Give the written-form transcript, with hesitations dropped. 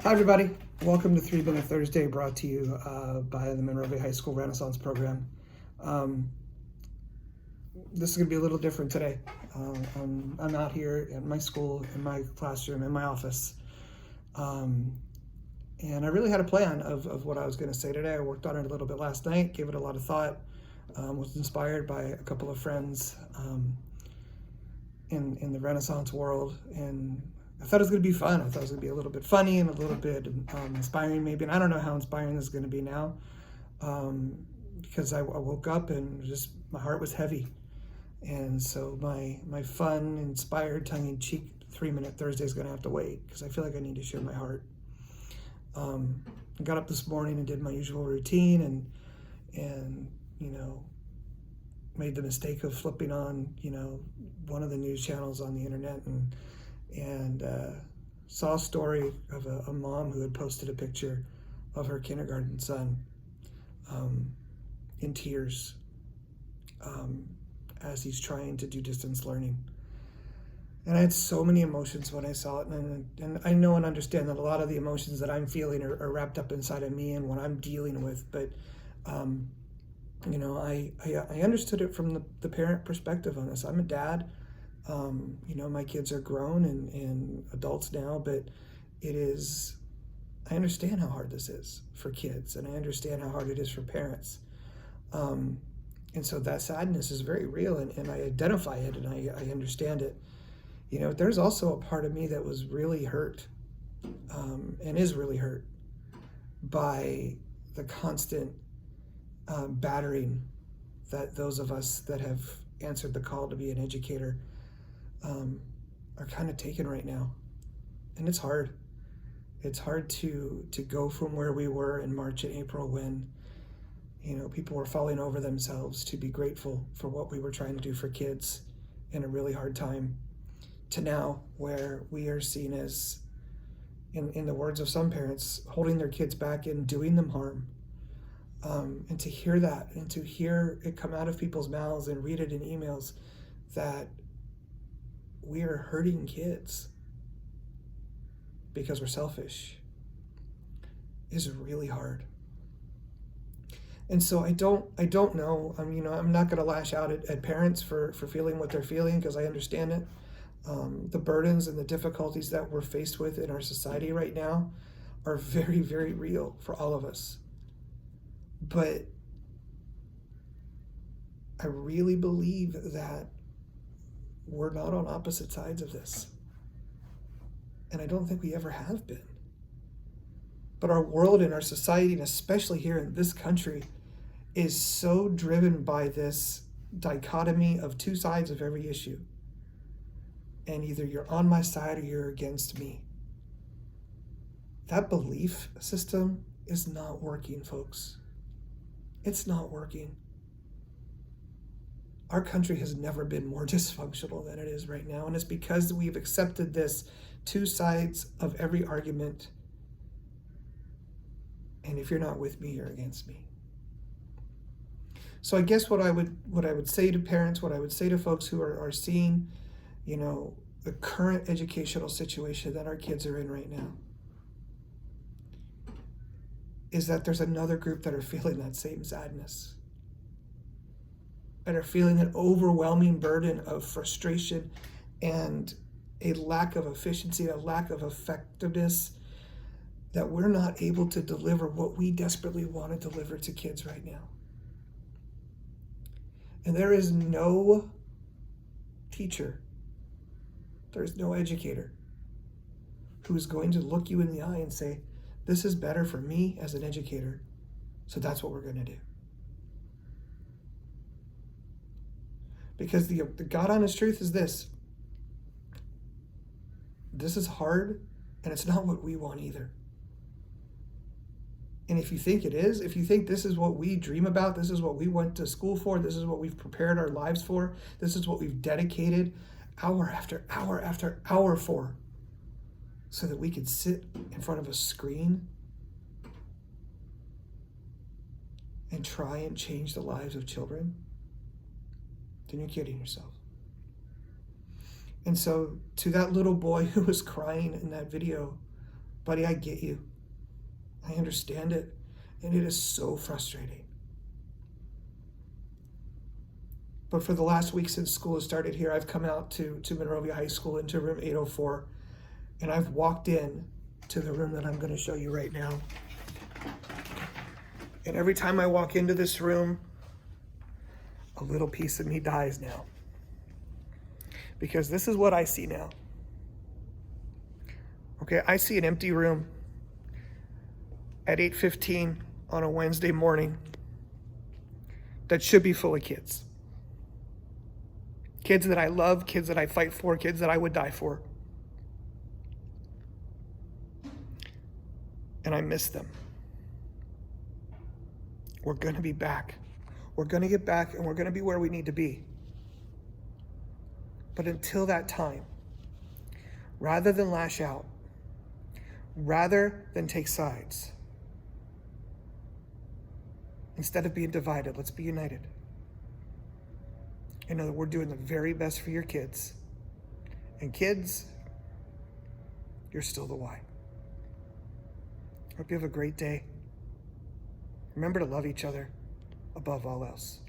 Hi, everybody. Welcome to 3 Minute Thursday, brought to you by the Monrovia High School Renaissance Program. Um, this is going to be a little different today. I'm out here at my school, in my classroom, in my office. And I really had a plan of what I was going to say today. I worked on it a little bit last night, gave it a lot of thought, was inspired by a couple of friends in the Renaissance world, and I thought it was going to be fun. I thought it was going to be a little bit funny and a little bit inspiring, maybe. And I don't know how inspiring this is going to be now, because I woke up and just my heart was heavy, and so my fun, inspired, tongue-in-cheek 3 Minute Thursday is going to have to wait because I feel like I need to share my heart. I got up this morning and did my usual routine, and made the mistake of flipping on one of the news channels on the internet and saw a story of a mom who had posted a picture of her kindergarten son in tears as he's trying to do distance learning. And I had so many emotions when I saw it, and I know and understand that a lot of the emotions that I'm feeling are wrapped up inside of me and what I'm dealing with, but I understood it from the parent perspective on this. I'm a dad. My kids are grown and adults now, but I understand how hard this is for kids, and I understand how hard it is for parents. And so that sadness is very real, and I identify it, and I understand it. There's also a part of me that was really hurt, and is really hurt by the constant battering that those of us that have answered the call to be an educator are kind of taking right now. And it's hard. It's hard to go from where we were in March and April when people were falling over themselves to be grateful for what we were trying to do for kids in a really hard time, to now where we are seen as, in the words of some parents, holding their kids back and doing them harm. And to hear that, and to hear it come out of people's mouths and read it in emails that we are hurting kids because we're selfish, is really hard. And so I don't know. I'm not going to lash out at parents for feeling what they're feeling, because I understand it. The burdens and the difficulties that we're faced with in our society right now are very, very real for all of us. But I really believe that we're not on opposite sides of this. And I don't think we ever have been. But our world and our society, and especially here in this country, is so driven by this dichotomy of two sides of every issue. And either you're on my side or you're against me. That belief system is not working, folks. It's not working. Our country has never been more dysfunctional than it is right now, and it's because we've accepted this two sides of every argument. And if you're not with me, you're against me. So I guess what I would say to parents, what I would say to folks who are seeing, the current educational situation that our kids are in right now, is that there's another group that are feeling that same sadness, that are feeling an overwhelming burden of frustration and a lack of efficiency, a lack of effectiveness, that we're not able to deliver what we desperately want to deliver to kids right now. And there is no teacher, there's no educator who is going to look you in the eye and say, this is better for me as an educator, so that's what we're going to do. Because the God honest truth is this: this is hard, and it's not what we want either. And if you think it is, if you think this is what we dream about, this is what we went to school for, this is what we've prepared our lives for, this is what we've dedicated hour after hour after hour for, so that we could sit in front of a screen and try and change the lives of children, then you're kidding yourself. And so to that little boy who was crying in that video Buddy, I get you. I understand it. And it is so frustrating. But for the last week since school has started here, I've come out to Monrovia High School into room 804, and I've walked in to the room that I'm going to show you right now. And every time I walk into this room, a little piece of me dies now. Because this is what I see now. Okay, I see an empty room at 8:15 on a Wednesday morning that should be full of kids. Kids that I love, kids that I fight for, kids that I would die for. And I miss them. We're going to be back. We're going to get back, and we're going to be where we need to be. But until that time, rather than lash out, rather than take sides, instead of being divided, let's be united. I know that we're doing the very best for your kids. And kids, you're still the why. Hope you have a great day. Remember to love each other above all else.